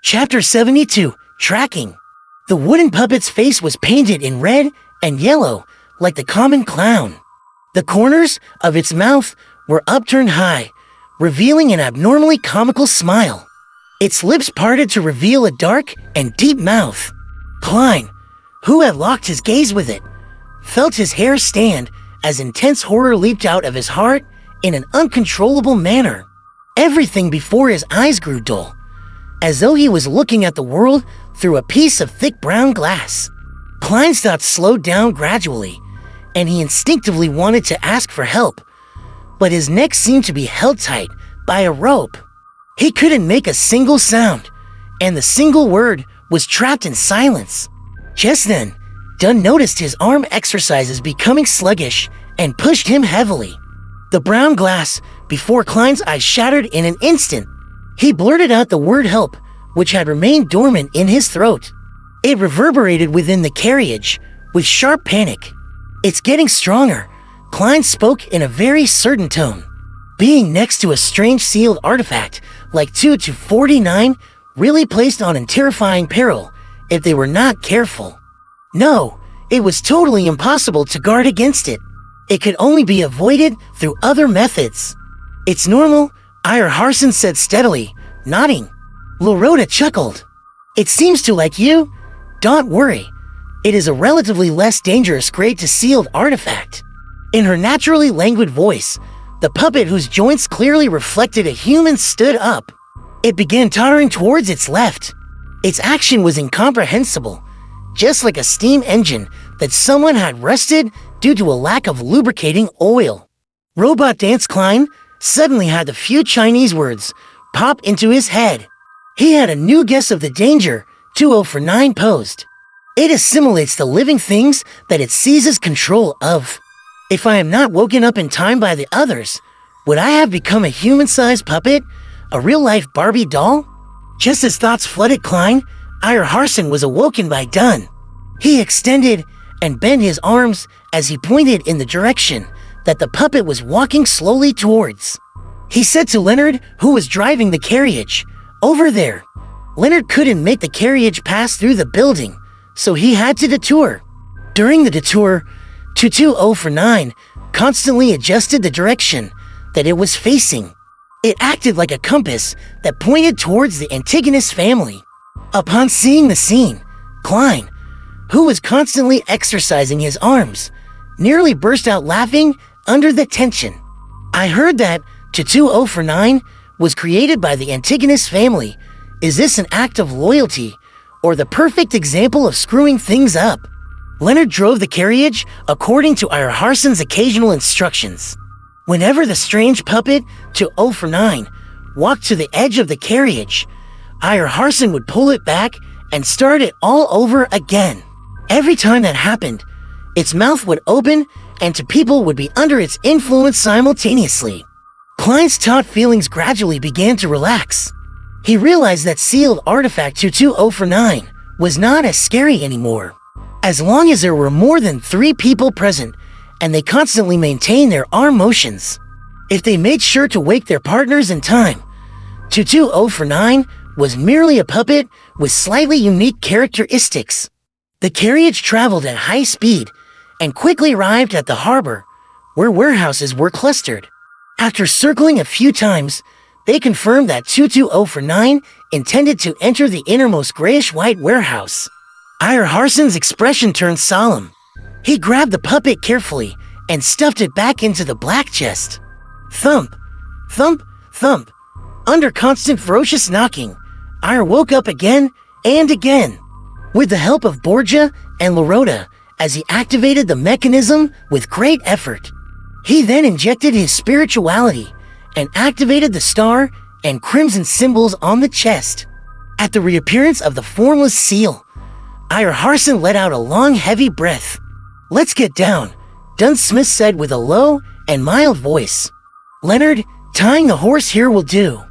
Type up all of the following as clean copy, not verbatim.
Chapter 72, Tracking. The wooden puppet's face was painted in red and yellow, like the common clown. The corners of its mouth were upturned high, revealing an abnormally comical smile. Its lips parted to reveal a dark and deep mouth. Klein, who had locked his gaze with it, felt his hair stand as intense horror leaped out of his heart in an uncontrollable manner. Everything before his eyes grew dull, as though he was looking at the world through a piece of thick brown glass. Klein's thoughts slowed down gradually, and he instinctively wanted to ask for help, but his neck seemed to be held tight by a rope. He couldn't make a single sound, and the single word was trapped in silence. Just then, Dunn noticed his arm exercises becoming sluggish and pushed him heavily. The brown glass before Klein's eyes shattered in an instant. He blurted out the word help, which had remained dormant in his throat. It reverberated within the carriage with sharp panic. "It's getting stronger," Klein spoke in a very certain tone. Being next to a strange sealed artifact like 2-49 really placed on in terrifying peril if they were not careful. No, it was totally impossible to guard against it. It could only be avoided through other methods. "It's normal," Ira Harson said steadily, nodding. Lorota chuckled. "It seems to like you. Don't worry. It is a relatively less dangerous grade to sealed artifact." In her naturally languid voice, the puppet whose joints clearly reflected a human stood up. It began tottering towards its left. Its action was incomprehensible, just like a steam engine that someone had rusted due to a lack of lubricating oil. Robot Dance Klein suddenly had a few Chinese words pop into his head. He had a new guess of the danger 2049 posed. "It assimilates the living things that it seizes control of. If I am not woken up in time by the others, would I have become a human-sized puppet? A real-life Barbie doll?" Just as thoughts flooded Klein, Ira Harson was awoken by Dunn. He extended and bent his arms as he pointed in the direction that the puppet was walking slowly towards. He said to Leonard, who was driving the carriage, "Over there." Leonard couldn't make the carriage pass through the building, so he had to detour. During the detour, 22049 constantly adjusted the direction that it was facing. It acted like a compass that pointed towards the Antigonus family. Upon seeing the scene, Klein, who was constantly exercising his arms, nearly burst out laughing under the tension. "I heard that 22049 was created by the Antigonus family. Is this an act of loyalty, or the perfect example of screwing things up?" Leonard drove the carriage according to Ira Harson's occasional instructions. Whenever the strange puppet 2049 walked to the edge of the carriage, Ira Harson would pull it back and start it all over again. Every time that happened, its mouth would open and two people would be under its influence simultaneously. Klein's taut feelings gradually began to relax. He realized that sealed artifact 22049 was not as scary anymore. As long as there were more than 3 people present and they constantly maintained their arm motions. If they made sure to wake their partners in time, 22049 was merely a puppet with slightly unique characteristics. The carriage traveled at high speed and quickly arrived at the harbor, where warehouses were clustered. After circling a few times, they confirmed that 22049 intended to enter the innermost grayish-white warehouse. Ira Harson's expression turned solemn. He grabbed the puppet carefully and stuffed it back into the black chest. Thump, thump, thump. Under constant ferocious knocking, Ira woke up again and again. With the help of Borgia and Lorota, as he activated the mechanism with great effort. He then injected his spirituality and activated the star and crimson symbols on the chest. At the reappearance of the formless seal, Ira Harson let out a long, heavy breath. "Let's get down," Dunn Smith said with a low and mild voice. "Leonard, tying the horse here will do."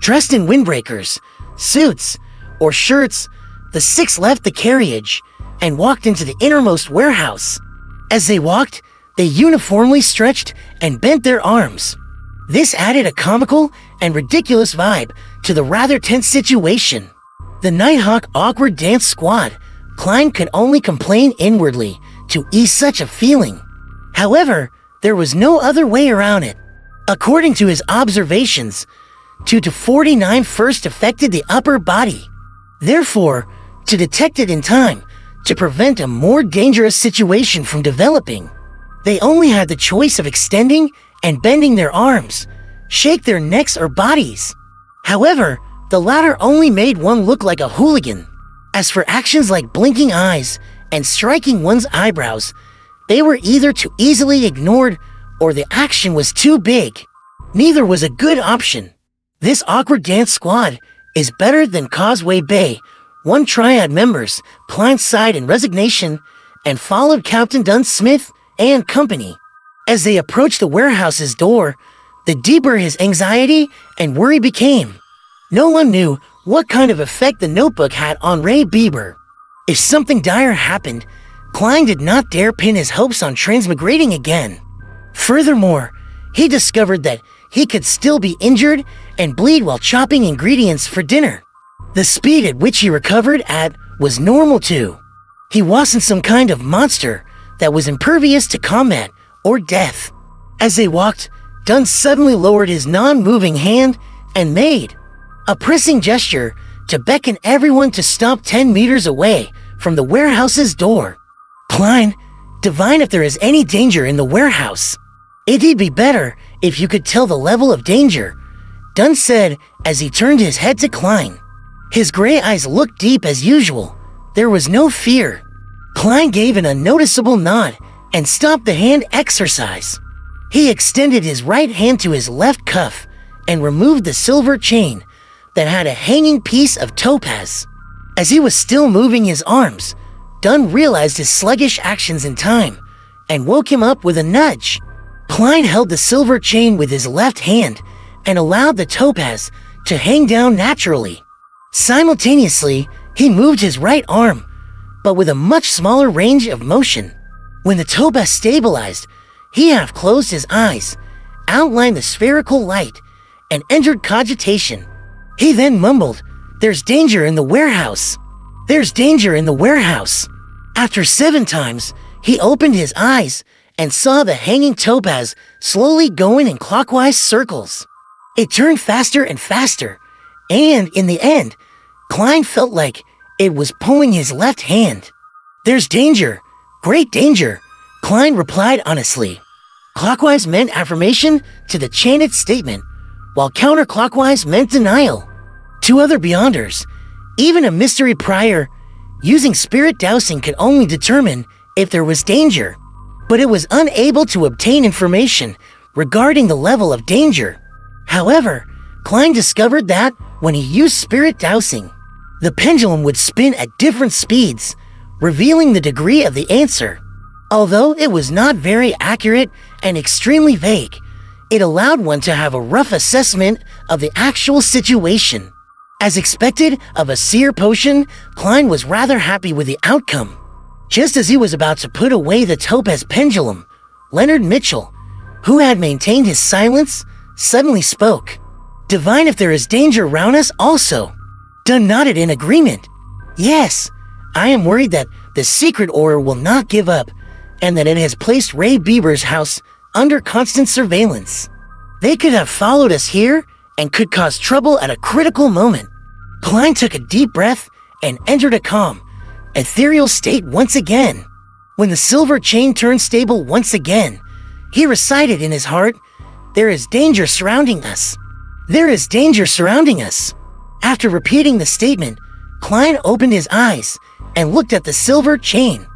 Dressed in windbreakers, suits, or shirts, the 6 left the carriage and walked into the innermost warehouse. As they walked, they uniformly stretched and bent their arms. This added a comical and ridiculous vibe to the rather tense situation. The Nighthawk Awkward Dance Squad. Klein could only complain inwardly to ease such a feeling. However, there was no other way around it. According to his observations, 2 to 49 first affected the upper body. Therefore, to detect it in time, to prevent a more dangerous situation from developing, they only had the choice of extending and bending their arms, shake their necks or bodies. However, the latter only made one look like a hooligan. As for actions like blinking eyes and striking one's eyebrows, they were either too easily ignored or the action was too big. Neither was a good option. This awkward dance squad is better than Causeway Bay. One triad members Klein sighed in resignation and followed Captain Dunsmith and company. As they approached the warehouse's door, the deeper his anxiety and worry became. No one knew what kind of effect the notebook had on Ray Bieber. If something dire happened, Klein did not dare pin his hopes on transmigrating again. Furthermore, he discovered that he could still be injured and bleed while chopping ingredients for dinner. The speed at which he recovered at was normal too. He wasn't some kind of monster that was impervious to combat or death. As they walked, Dunn suddenly lowered his non-moving hand and made a pressing gesture to beckon everyone to stop 10 meters away from the warehouse's door. Klein, divine if there is any danger in the warehouse. It'd be better if you could tell the level of danger, Dunn said as he turned his head to Klein. His gray eyes looked deep as usual. There was no fear. Klein gave an unnoticeable nod and stopped the hand exercise. He extended his right hand to his left cuff and removed the silver chain that had a hanging piece of topaz. As he was still moving his arms, Dunn realized his sluggish actions in time and woke him up with a nudge. Klein held the silver chain with his left hand and allowed the topaz to hang down naturally. Simultaneously, he moved his right arm, but with a much smaller range of motion. When the topaz stabilized, he half closed his eyes, outlined the spherical light, and entered cogitation. He then mumbled, "There's danger in the warehouse. There's danger in the warehouse." After 7 times, he opened his eyes and saw the hanging topaz slowly going in clockwise circles. It turned faster and faster, and in the end, Klein felt like it was pulling his left hand. "There's danger, great danger," Klein replied honestly. Clockwise meant affirmation to the chanted statement, while counterclockwise meant denial. 2 other Beyonders, even a mystery prior, using spirit dowsing could only determine if there was danger, but it was unable to obtain information regarding the level of danger. However, Klein discovered that when he used spirit dowsing, the pendulum would spin at different speeds, revealing the degree of the answer. Although it was not very accurate and extremely vague, it allowed one to have a rough assessment of the actual situation. As expected of a seer potion, Klein was rather happy with the outcome. Just as he was about to put away the topaz pendulum, Leonard Mitchell, who had maintained his silence, suddenly spoke. "Divine if there is danger around us also." Dunn nodded in agreement. "Yes, I am worried that the secret order will not give up and that it has placed Ray Bieber's house under constant surveillance. They could have followed us here and could cause trouble at a critical moment." Klein took a deep breath and entered a calm, ethereal state once again. When the silver chain turned stable once again, he recited in his heart, "There is danger surrounding us. There is danger surrounding us." After repeating the statement, Klein opened his eyes and looked at the silver chain.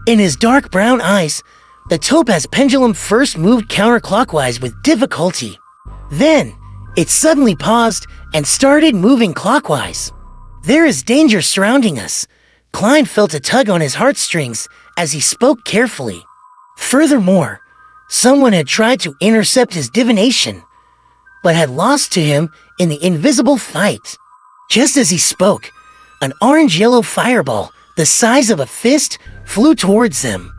In his dark brown eyes, the topaz pendulum first moved counterclockwise with difficulty. Then, it suddenly paused and started moving clockwise. "There is danger surrounding us." Klein felt a tug on his heartstrings as he spoke carefully. Furthermore, someone had tried to intercept his divination, but had lost to him in the invisible fight. Just as he spoke, an orange-yellow fireball, the size of a fist, flew towards them.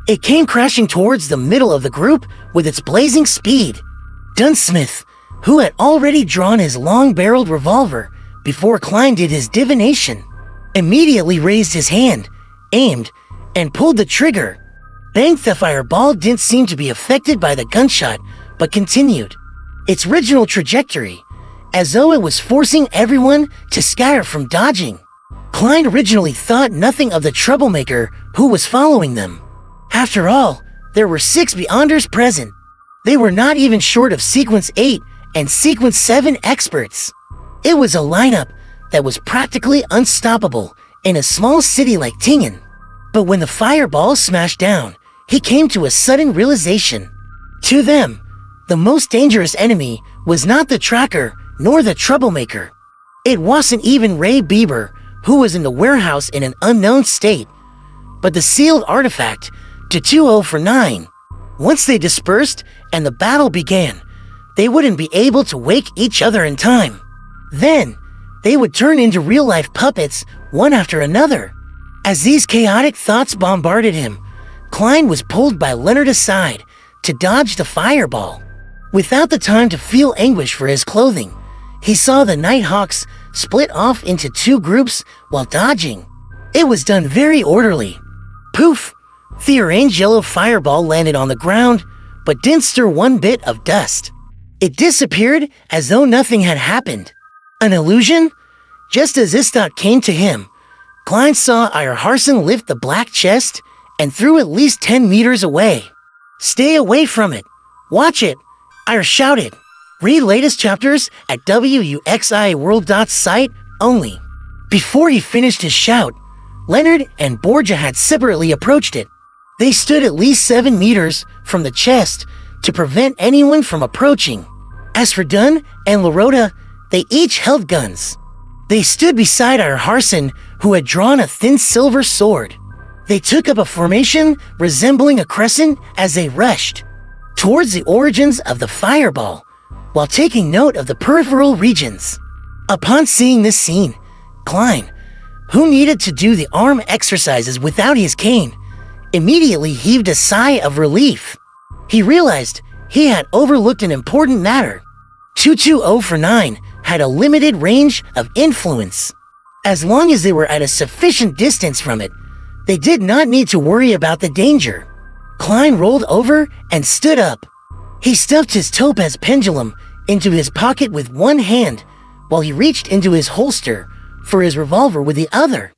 It came crashing towards the middle of the group with its blazing speed. Dunsmith, who had already drawn his long-barreled revolver, before Klein did his divination. Immediately raised his hand, aimed, and pulled the trigger. Bang! The fireball didn't seem to be affected by the gunshot, but continued its original trajectory, as though it was forcing everyone to scatter from dodging. Klein originally thought nothing of the troublemaker who was following them. After all, there were 6 Beyonders present. They were not even short of Sequence 8 and Sequence 7 experts. It was a lineup that was practically unstoppable in a small city like Tingen. But when the fireball smashed down, he came to a sudden realization. To them, the most dangerous enemy was not the tracker nor the troublemaker. It wasn't even Ray Bieber, who was in the warehouse in an unknown state, but the sealed artifact to 2049. Once they dispersed and the battle began, they wouldn't be able to wake each other in time. Then, they would turn into real-life puppets one after another. As these chaotic thoughts bombarded him, Klein was pulled by Leonard aside to dodge the fireball. Without the time to feel anguish for his clothing, he saw the Nighthawks split off into 2 groups while dodging. It was done very orderly. Poof! The orange yellow fireball landed on the ground, but didn't stir one bit of dust. It disappeared as though nothing had happened. An illusion? Just as this thought came to him, Klein saw Harson lift the black chest and threw at least 10 meters away. Stay away from it. Watch it, Ire shouted. Read latest chapters at wuxiworld.site only. Before he finished his shout, Leonard and Borgia had separately approached it. They stood at least 7 meters from the chest to prevent anyone from approaching. As for Dunn and Lorota, they each held guns. They stood beside Harson, who had drawn a thin silver sword. They took up a formation resembling a crescent as they rushed towards the origins of the fireball, while taking note of the peripheral regions. Upon seeing this scene, Klein, who needed to do the arm exercises without his cane, immediately heaved a sigh of relief. He realized he had overlooked an important matter. 22049 had a limited range of influence. As long as they were at a sufficient distance from it, they did not need to worry about the danger. Klein rolled over and stood up. He stuffed his topaz pendulum into his pocket with one hand while he reached into his holster for his revolver with the other.